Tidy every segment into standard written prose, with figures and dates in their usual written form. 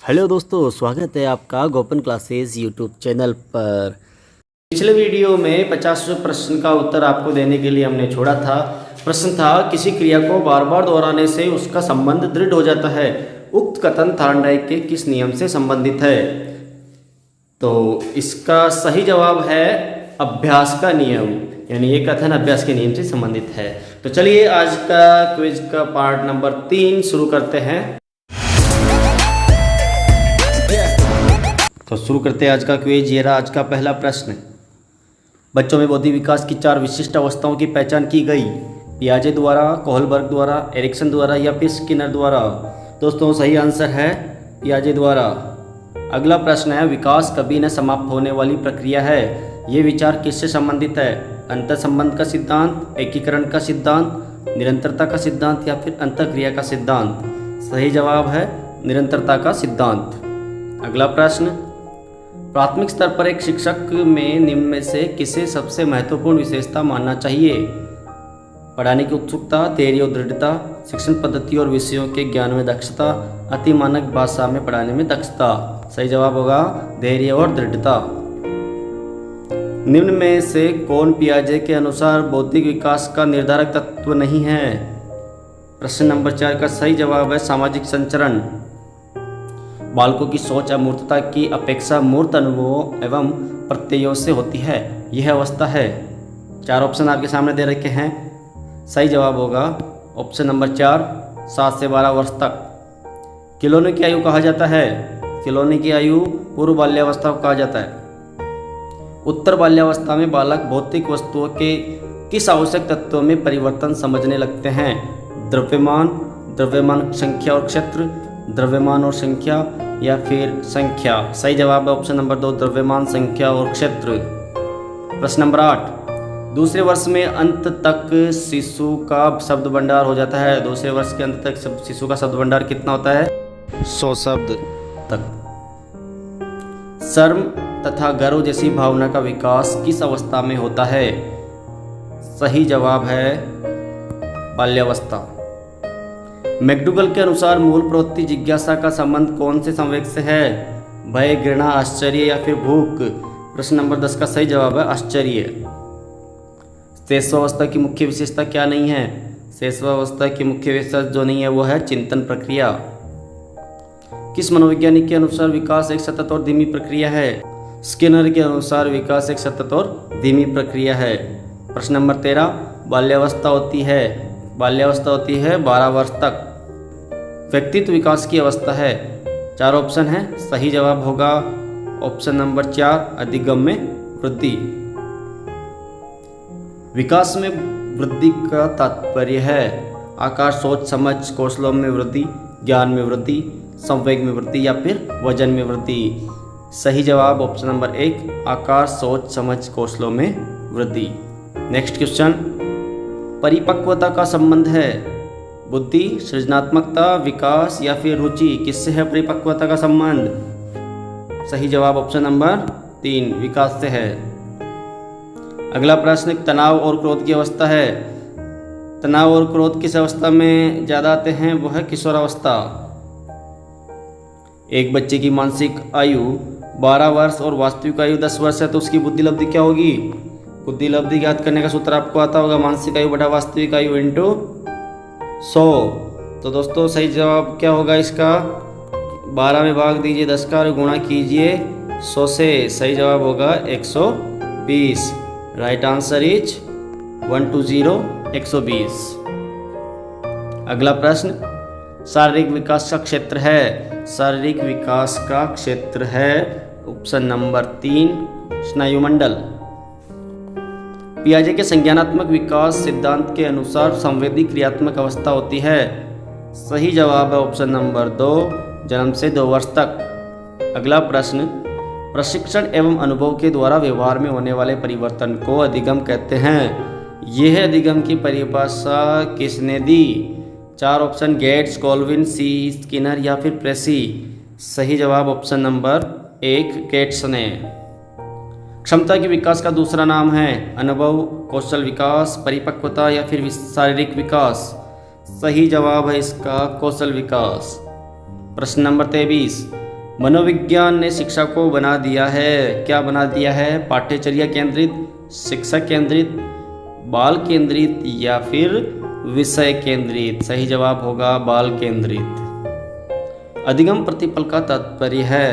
Hello दोस्तों, स्वागत है आपका गोपन क्लासेस यूट्यूब चैनल पर। पिछले वीडियो में 50वें प्रश्न का उत्तर आपको देने के लिए हमने छोड़ा था। प्रश्न था, किसी क्रिया को बार बार दोहराने से उसका संबंध दृढ़ हो जाता है। उक्त कथन थॉर्नडाइक के किस नियम से संबंधित है? तो इसका सही जवाब है अभ्यास का नियम, यानी ये कथन अभ्यास के नियम से संबंधित है। तो चलिए आज का क्विज का पार्ट नंबर 3 शुरू करते हैं। तो शुरू करते हैं आज का क्विज। ये रहा आज का पहला प्रश्न। बच्चों में बौद्धिक विकास की 4 विशिष्ट अवस्थाओं की पहचान की गई। पियाजे द्वारा, कोहलबर्ग द्वारा, एरिक्सन द्वारा या फिर स्किनर द्वारा? दोस्तों सही आंसर है पियाजे द्वारा। अगला प्रश्न है, विकास कभी न समाप्त होने वाली प्रक्रिया है। ये विचार किससे संबंधित है? अंतर संबंध का सिद्धांत, एकीकरण का सिद्धांत, निरंतरता का सिद्धांत या फिर अंतःक्रिया का सिद्धांत? सही जवाब है निरंतरता का सिद्धांत। अगला प्रश्न, प्राथमिक स्तर पर एक शिक्षक में निम्न में से किसे सबसे महत्वपूर्ण विशेषता मानना चाहिए? पढ़ाने की उत्सुकता, धैर्य और दृढ़ता, शिक्षण पद्धति और विषयों के ज्ञान में दक्षता, अति मानक भाषा में पढ़ाने में दक्षता? सही जवाब होगा धैर्य और दृढ़ता। निम्न में से कौन पियाजे के अनुसार बौद्धिक विकास का निर्धारक तत्व नहीं है? प्रश्न नंबर 4 का सही जवाब है सामाजिक संचरण। बालकों की सोच अमूर्तता की अपेक्षा मूर्त अनुभवों एवं प्रत्ययों से होती है। यह अवस्था है। 4 ऑप्शन आपके सामने दे रखे हैं। सही जवाब होगा ऑप्शन नंबर 4, 7 से 12 वर्ष तक। खिलौने की आयु कहा जाता है? खिलौने की आयु पूर्व बाल्यावस्था को कहा जाता है। उत्तर बाल्यावस्था में बालक भौतिक वस्तुओं के किस आवश्यक तत्वों में परिवर्तन समझने लगते हैं? द्रव्यमान, द्रव्यमान संख्या और क्षेत्र, द्रव्यमान और संख्या या फिर संख्या? सही जवाब है ऑप्शन नंबर 2, द्रव्यमान, संख्या और क्षेत्र। प्रश्न नंबर 8, दूसरे वर्ष में अंत तक शिशु का शब्द भंडार हो जाता है। दूसरे वर्ष के अंत तक शिशु का शब्द भंडार कितना होता है? 100 शब्द तक। शर्म तथा गर्व जैसी भावना का विकास किस अवस्था में होता है? सही जवाब है बाल्यावस्था। मैकडूगल के अनुसार मूल प्रवृत्ति जिज्ञासा का संबंध कौन से संवेग से है? भय, घृणा, आश्चर्य या फिर भूख? प्रश्न नंबर 10 का सही जवाब है आश्चर्य। शेषावस्था की मुख्य विशेषता क्या नहीं है? शेषावस्था की मुख्य विशेषता जो नहीं है वो है चिंतन प्रक्रिया। किस मनोवैज्ञानिक के अनुसार विकास एक सतत और धीमी प्रक्रिया है? स्किनर के अनुसार विकास एक सतत और धीमी प्रक्रिया है। प्रश्न नंबर 13, बाल्यावस्था होती है 12 वर्ष तक। व्यक्तित्व विकास की अवस्था है? 4 ऑप्शन है। सही जवाब होगा ऑप्शन नंबर 4, अधिगम्य वृद्धि। विकास में वृद्धि का तात्पर्य है आकार, सोच, समझ, कौशलों में वृद्धि, ज्ञान में वृद्धि, संवेग में वृद्धि या फिर वजन में वृद्धि? सही जवाब ऑप्शन नंबर 1, आकार, सोच, समझ, कौशलों में वृद्धि। नेक्स्ट क्वेश्चन, परिपक्वता का संबंध है बुद्धि, सृजनात्मकता, विकास या फिर रुचि? किससे है परिपक्वता का संबंध? सही जवाब ऑप्शन नंबर 3, विकास से है। अगला प्रश्न, तनाव और क्रोध की अवस्था है। तनाव और क्रोध किस अवस्था में ज़्यादा आते हैं? वो है किशोरावस्था। एक बच्चे की मानसिक आयु 12 वर्ष और वास्तविक आयु 10 वर्ष है, तो उसकी बुद्धि लब्धि क्या होगी? बुद्धि लब्धि ज्ञात करने का सूत्र आपको आता होगा, मानसिक आयु बटा वास्तविक आयु इंटू 100। तो दोस्तों सही जवाब क्या होगा इसका? 12 में भाग दीजिए 10 का और गुणा कीजिए 100 से। सही जवाब होगा 120। Right answer is 120, 120। अगला प्रश्न, शारीरिक विकास का क्षेत्र है? शारीरिक विकास का क्षेत्र है ऑप्शन नंबर 3, स्नायुमंडल। पियाजे के संज्ञानात्मक विकास सिद्धांत के अनुसार संवेदी क्रियात्मक अवस्था होती है। सही जवाब है ऑप्शन नंबर 2, जन्म से 2 वर्ष तक। अगला प्रश्न, प्रशिक्षण एवं अनुभव के द्वारा व्यवहार में होने वाले परिवर्तन को अधिगम कहते हैं। यह अधिगम की परिभाषा किसने दी? 4 ऑप्शन, गेट्स, कोल्विन, सी स्किनर या फिर प्रेसी? सही जवाब ऑप्शन नंबर 1, गेट्स ने। क्षमता के विकास का दूसरा नाम है अनुभव, कौशल विकास, परिपक्वता या फिर शारीरिक विकास? सही जवाब है इसका कौशल विकास। प्रश्न नंबर 23, मनोविज्ञान ने शिक्षा को बना दिया है, क्या बना दिया है? पाठ्यचर्या केंद्रित, शिक्षक केंद्रित, बाल केंद्रित या फिर विषय केंद्रित? सही जवाब होगा बाल केंद्रित। अधिगम प्रतिफल का तात्पर्य है,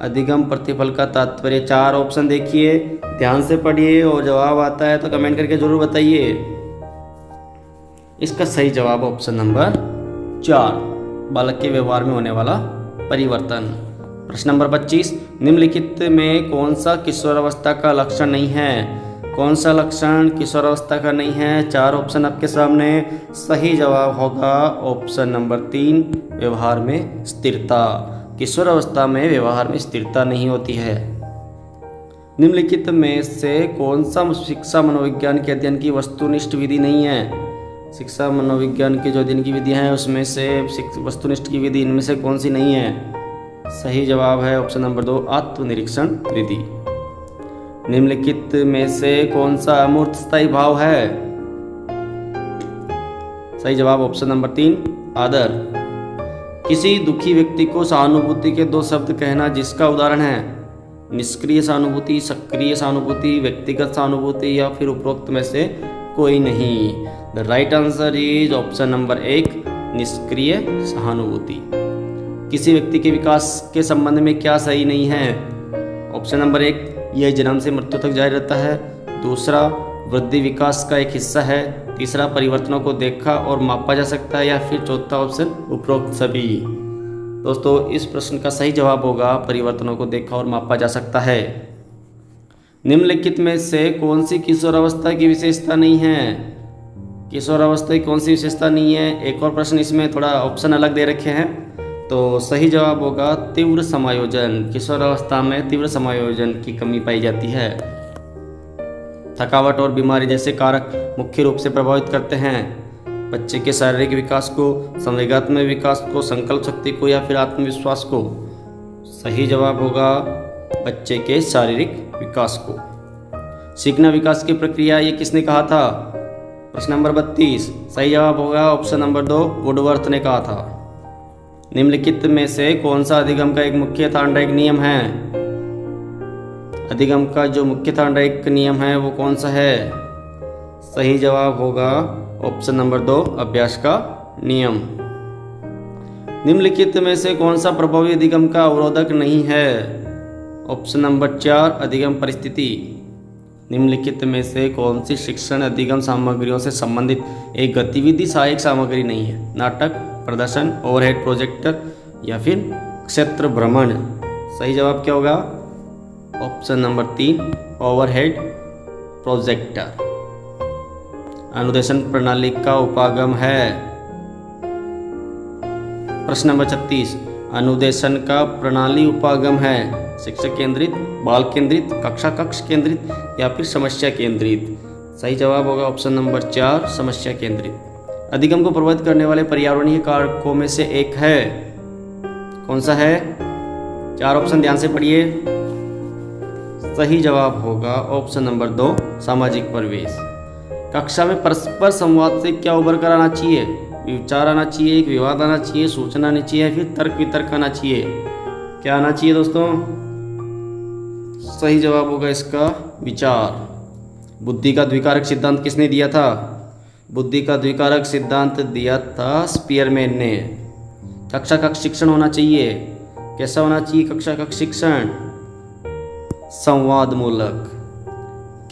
अधिगम प्रतिफल का तात्पर्य 4 ऑप्शन देखिए, ध्यान से पढ़िए और जवाब आता है तो कमेंट करके जरूर बताइए। इसका सही जवाब ऑप्शन नंबर 4, बालक के व्यवहार में होने वाला परिवर्तन। प्रश्न नंबर 25, निम्नलिखित में कौन सा किशोरावस्था का लक्षण नहीं है? कौन सा लक्षण किशोरावस्था का नहीं है? 4 ऑप्शन आपके सामने, सही जवाब होगा ऑप्शन नंबर 3, व्यवहार में स्थिरता। किशोरावस्था में व्यवहार में स्थिरता नहीं होती है। निम्नलिखित में से कौन सा शिक्षा मनोविज्ञान के अध्ययन की वस्तुनिष्ठ विधि नहीं है? शिक्षा मनोविज्ञान की जो अध्ययन की विधि है उसमें से वस्तुनिष्ठ की विधि इनमें से कौन सी नहीं है? सही जवाब है ऑप्शन नंबर 2, आत्मनिरीक्षण विधि। निम्नलिखित में से कौन सा अमूर्त स्थायी भाव है? सही जवाब ऑप्शन नंबर 3, आदर। किसी दुखी व्यक्ति को सहानुभूति के 2 शब्द कहना जिसका उदाहरण है? निष्क्रिय सहानुभूति, सक्रिय सहानुभूति, व्यक्तिगत सहानुभूति या फिर उपरोक्त में से कोई नहीं। The right answer is option number 1, निष्क्रिय सहानुभूति। किसी व्यक्ति के विकास के संबंध में क्या सही नहीं है? ऑप्शन नंबर 1, यह जन्म से मृत्यु तक जारी रहता है। दूसरा, वृद्धि विकास का एक हिस्सा है। तीसरा, परिवर्तनों को देखा और मापा जा सकता है। या फिर चौथा ऑप्शन, उपरोक्त सभी। दोस्तों, इस प्रश्न का सही जवाब होगा परिवर्तनों को देखा और मापा जा सकता है। निम्नलिखित में से कौन सी किशोरावस्था की विशेषता नहीं है? किशोरावस्था की कौन सी विशेषता नहीं है? एक और प्रश्न इसमें थोड़ा ऑप्शन अलग दे रखे हैं, तो सही जवाब होगा तीव्र समायोजन। किशोरावस्था में तीव्र समायोजन की कमी पाई जाती है। थकावट और बीमारी जैसे कारक मुख्य रूप से प्रभावित करते हैं बच्चे के शारीरिक विकास को, संवेगात्मक विकास को, संकल्प शक्ति को या फिर आत्मविश्वास को। सही जवाब होगा बच्चे के शारीरिक विकास को। सीखना विकास की प्रक्रिया, ये किसने कहा था? प्रश्न नंबर 32, सही जवाब होगा ऑप्शन नंबर 2, वुडवर्थ ने कहा था। निम्नलिखित में से कौन सा अधिगम का एक मुख्य थार्डनाइक नियम है? अधिगम का जो मुख्य थार्डनाइक नियम है वो कौन सा है? सही जवाब होगा ऑप्शन नंबर 2, अभ्यास का नियम। निम्नलिखित में से कौन सा प्रभावी अधिगम का अवरोधक नहीं है? ऑप्शन नंबर 4, अधिगम परिस्थिति। निम्नलिखित में से कौन सी शिक्षण अधिगम सामग्रियों से संबंधित एक गतिविधि सहायक सामग्री नहीं है? नाटक, प्रदर्शन, ओवरहेड प्रोजेक्टर या फिर क्षेत्र भ्रमण। सही जवाब क्या होगा? Option number 3, overhead projector. अनुदेशन प्रणाली का उपागम है। प्रश्न नंबर 36, अनुदेशन का प्रणाली उपागम है शिक्षक केंद्रित, बाल केंद्रित, कक्षा कक्ष केंद्रित या फिर समस्या केंद्रित। सही जवाब होगा ऑप्शन नंबर 4, समस्या केंद्रित। अधिगम को प्रभावित करने वाले पर्यावरणीय कारकों में से एक है, कौन सा है? 4 ऑप्शन ध्यान से पढ़िए। सही जवाब होगा ऑप्शन नंबर 2, सामाजिक परिवेश। कक्षा में परस्पर संवाद से क्या उभर कर आना चाहिए? विचार आना चाहिए, एक विवाद आना चाहिए, सूचना आनी चाहिए, फिर तर्क वितर्क आना चाहिए। क्या आना चाहिए दोस्तों? सही जवाब होगा इसका विचार। बुद्धि का द्विकारक सिद्धांत किसने दिया था? बुद्धि का द्विकारक सिद्धांत दिया था स्पीयरमैन ने। कक्षा कक्ष शिक्षण होना चाहिए, कैसा होना चाहिए कक्षा कक्ष शिक्षण? संवाद मूलक।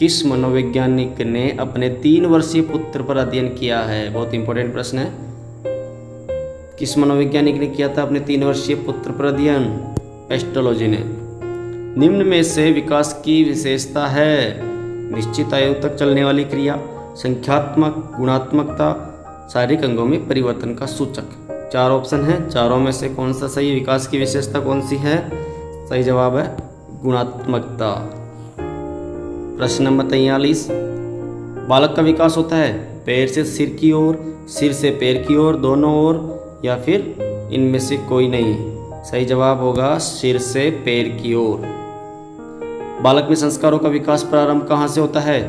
किस मनोवैज्ञानिक ने अपने 3 वर्षीय पुत्र पर अध्ययन किया है? बहुत इंपॉर्टेंट प्रश्न है। किस मनोवैज्ञानिक ने किया था अपने 3 वर्षीय पुत्र पर अध्ययन? पेस्टोलॉजी ने। निम्न में से विकास की विशेषता है? निश्चित आयु तक चलने वाली क्रिया, संख्यात्मक, गुणात्मकता, शारीरिक अंगों में परिवर्तन का सूचक। 4 ऑप्शन है, चारों में से कौन सा सही? विकास की विशेषता कौन सी है? सही जवाब है गुणात्मकता। प्रश्न नंबर 43, बालक का विकास होता है पैर से सिर की ओर, सिर से पैर की ओर, दोनों ओर या फिर इनमें से कोई नहीं? सही जवाब होगा सिर से पैर की ओर। बालक में संस्कारों का विकास प्रारंभ कहाँ से होता है?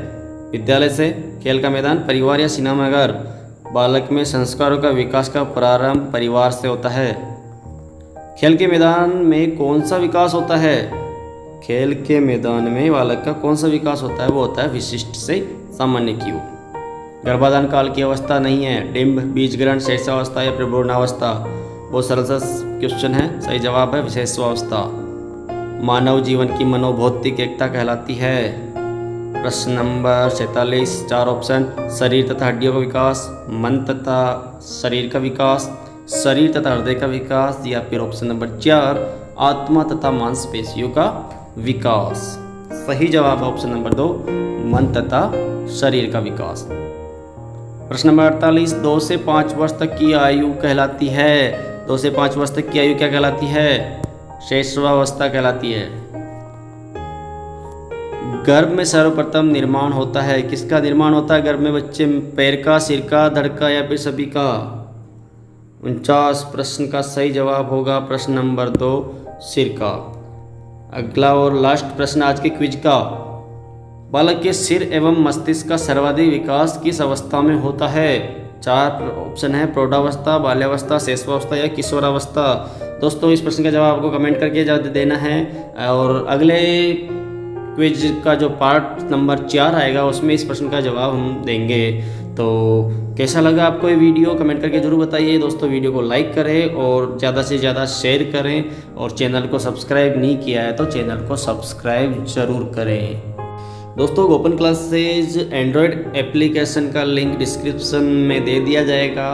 विद्यालय से, खेल का मैदान, परिवार या सिनेमाघर? बालक में संस्कारों का विकास का प्रारंभ परिवार से होता है। खेल के मैदान में कौन सा विकास होता है? खेल के मैदान में बालक का कौन सा विकास होता है? वो होता है विशिष्ट से सामान्य की ओर। गर्भाधान काल की अवस्था नहीं है, डिंब, बीज ग्रहण, शेषावस्था या प्रभ्रूणावस्था। बहुत सरल सा क्वेश्चन है, सही जवाब है विशेषावस्था। मानव जीवन की मनोभौतिक एकता कहलाती है। प्रश्न नंबर 47, 4 ऑप्शन। शरीर तथा हड्डियों का विकास, मन तथा शरीर का विकास, शरीर तथा हृदय का विकास, या फिर ऑप्शन नंबर 4 आत्मा तथा मांसपेशियों का विकास। सही जवाब ऑप्शन नंबर 2 मन तथा शरीर का विकास। प्रश्न नंबर 48, 2 से 5 वर्ष तक की आयु कहलाती है। 2 से 5 वर्ष तक की आयु क्या कहलाती है? शैशवावस्था कहलाती है। गर्भ में सर्वप्रथम निर्माण होता है, किसका निर्माण होता है गर्भ में बच्चे? पैर का, सिर का, धड़ का या फिर सभी का? 49 प्रश्न का सही जवाब होगा प्रश्न नंबर 2 सिर का। अगला और लास्ट प्रश्न आज के क्विज का, बालक के सिर एवं मस्तिष्क का सर्वाधिक विकास किस अवस्था में होता है? 4 ऑप्शन है, प्रौढ़ावस्था, बाल्यावस्था, शैशवावस्था या किशोरावस्था। दोस्तों इस प्रश्न का जवाब आपको कमेंट करके देना है, और अगले क्विज का जो पार्ट नंबर 4 आएगा उसमें इस प्रश्न का जवाब हम देंगे। तो कैसा लगा आपको ये वीडियो कमेंट करके ज़रूर बताइए। दोस्तों वीडियो को लाइक करें और ज़्यादा से ज़्यादा शेयर करें, और चैनल को सब्सक्राइब नहीं किया है तो चैनल को सब्सक्राइब ज़रूर करें। दोस्तों ओपन क्लासेज एंड्रॉयड एप्लीकेशन का लिंक डिस्क्रिप्शन में दे दिया जाएगा।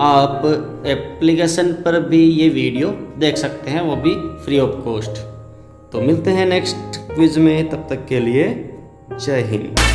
आप एप्लीकेशन पर भी ये वीडियो देख सकते हैं, वो भी फ्री ऑफ कॉस्ट। तो मिलते हैं नेक्स्ट क्विज में, तब तक के लिए जय हिंद।